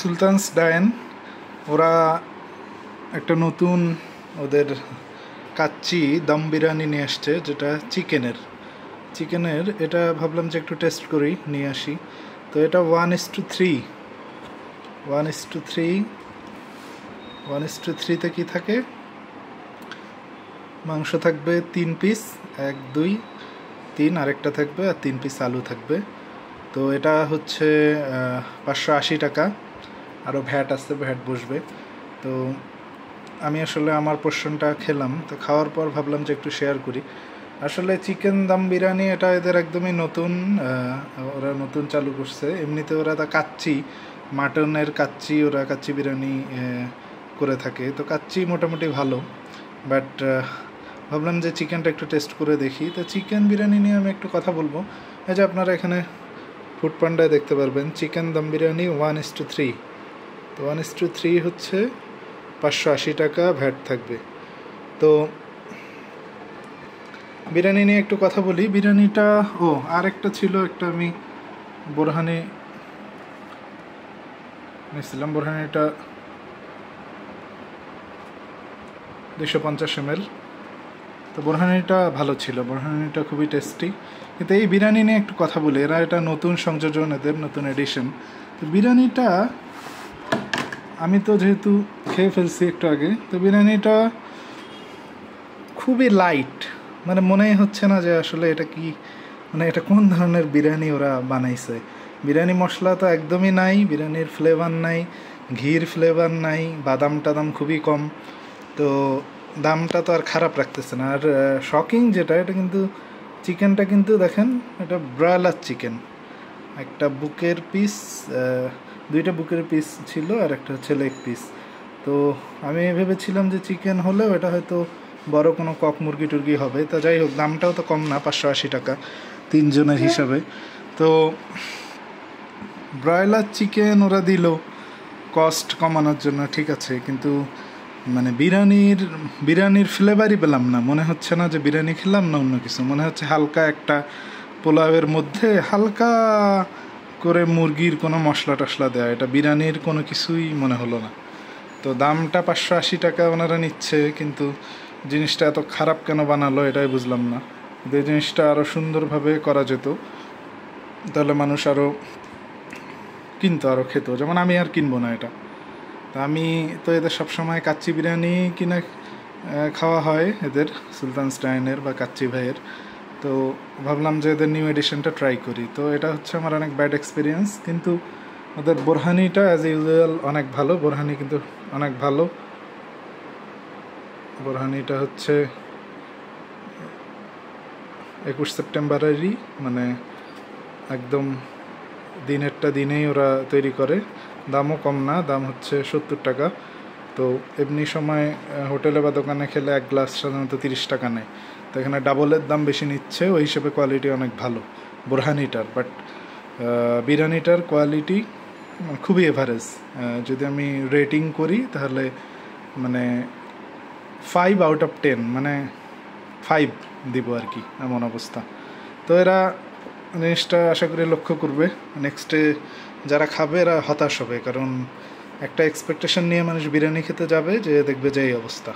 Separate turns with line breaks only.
Sultans ডায়েন ওরা একটা নতুন ওদের কাচ্চি দম বিরিয়ানি নিয়ে আসছে, যেটা চিকেনের এটা ভাবলাম যে একটু টেস্ট করি, নিয়ে আসি। তো এটা 1:3 1:3 কি থাকে, মাংস থাকবে 3 পিস, 1 2 3, আরেকটা থাকবে আর 3 পিস আলু থাকবে। তো এটা হচ্ছে 580 টাকা, আরও ভ্যাট আছে, ভ্যাট বসবে। তো আমি আসলে আমার পোর্শনটা খেলাম, তো খাওয়ার পর ভাবলাম যে একটু শেয়ার করি। আসলে চিকেন দম বিরিয়ানি এটা এদের একদমই নতুন, ওরা নতুন চালু করছে। এমনিতে ওরা কাচ্চি, মাটনের কাচ্চি, ওরা কাচ্চি বিরিয়ানি করে থাকে। তো কাচ্চি মোটামুটি ভালো, বাট ভাবলাম যে চিকেনটা একটু টেস্ট করে দেখি। তো চিকেন বিরিয়ানি নিয়ে আমি একটু কথা বলবো। এই যে আপনারা এখানে ফুড পান্ডায় দেখতে পারবেন চিকেন দম বিরিয়ানি 1:3। তো 1:3 হচ্ছে 580 টাকা, ভ্যাট থাকবে। তো বিরিয়ানি নিয়ে একটু কথা বলি। বিরিয়ানিটা আর একটা ছিল, একটা আমি বোরহানি নিয়েছিলাম। বোরহানিটা 250 ml। তো বোরহানিটা ভালো ছিল, বোরহানিটা খুবই টেস্টি। কিন্তু এই বিরিয়ানি নিয়ে একটু কথা বলি, এরা এটা নতুন সংযোজন, এদের নতুন এডিশন। তো বিরিয়ানিটা আমি তো যেহেতু খেয়ে ফেলছি একটু আগে, তো বিরিয়ানিটা খুবই লাইট, মানে মনেই হচ্ছে না যে আসলে এটা কি, মানে এটা কোন ধরনের বিরিয়ানি ওরা বানাইছে। বিরিয়ানি মশলা তো একদমই নাই, বিরিয়ানির ফ্লেভার নাই, ঘির ফ্লেভার নাই, বাদাম টাদাম খুবই কম। তো দামটা তো আর খারাপ রাখতেছে না। আর শকিং যেটা, এটা কিন্তু চিকেনটা কিন্তু দেখেন, এটা ব্রয়লার চিকেন। একটা বুকের পিস, 2টা বুকের পিস ছিল, আর একটা হচ্ছে লেগ পিস। তো আমি ভেবেছিলাম যে চিকেন হলেও এটা হয়তো বড় কোনো কক মুরগি টুরগি হবে। তো যাই হোক, দামটাও তো কম না, 580 টাকা 3 জনের হিসাবে। তো ব্রয়লার চিকেন ওরা দিল কস্ট কমানোর জন্য, ঠিক আছে, কিন্তু মানে বিরিয়ানির ফ্লেভারই পেলাম না। মনে হচ্ছে না যে বিরিয়ানি খেলাম না অন্য কিছু, মনে হচ্ছে হালকা একটা পোলাওয়ের মধ্যে হালকা করে মুরগির কোনো মশলা টশলা দেওয়া, এটা বিরিয়ানির কোনো কিছুই মনে হলো না। তো দামটা 580 টাকা ওনারা নিচ্ছে, কিন্তু জিনিসটা এত খারাপ কেন বানালো এটাই বুঝলাম না। কিন্তু এই জিনিসটা আরও সুন্দরভাবে করা যেত, তাহলে মানুষ আরও কিনতো, আরও খেত। যেমন আমি আর কিনবো না এটা। তা আমি তো এদের সবসময় কাচ্চি বিরিয়ানি কিনে খাওয়া হয়, এদের সুলতানস ডায়েনের বা কাচ্চি ভাইয়ের। তো ভাবলাম যে এদের নিউ এডিশনটা ট্রাই করি। তো এটা হচ্ছে আমার অনেক ব্যাড এক্সপিরিয়েন্স, কিন্তু ওদের বোরহানিটা অ্যাজ ইউজুয়াল অনেক ভালো। বোরহানি কিন্তু অনেক ভালো। বোরহানিটা হচ্ছে 21 সেপ্টেম্বরেরই, মানে একদম দিনেই ওরা তৈরি করে। দামও কম না, দাম হচ্ছে 70 টাকা। তো এমনি সময় হোটেলে বা দোকানে খেলে 1 গ্লাস সাধারণত 30 টাকা নেয়। তো এখানে ডাবলের দাম বেশি নিচ্ছে, ওই হিসেবে কোয়ালিটি অনেক ভালো বোরহানিটার। বাট বিরিয়ানিটার কোয়ালিটি খুবই এভারেজ। যদি আমি রেটিং করি তাহলে মানে 5/10, মানে 5 দিব আর কি, এমন অবস্থা। তো এরা জিনিসটা আশা করি লক্ষ্য করবে, নেক্সটে যারা খাবে এরা হতাশ হবে, কারণ একটা এক্সপেকটেশন নিয়ে মানুষ বিরিয়ানি খেতে যাবে, যে দেখবে যে এই অবস্থা।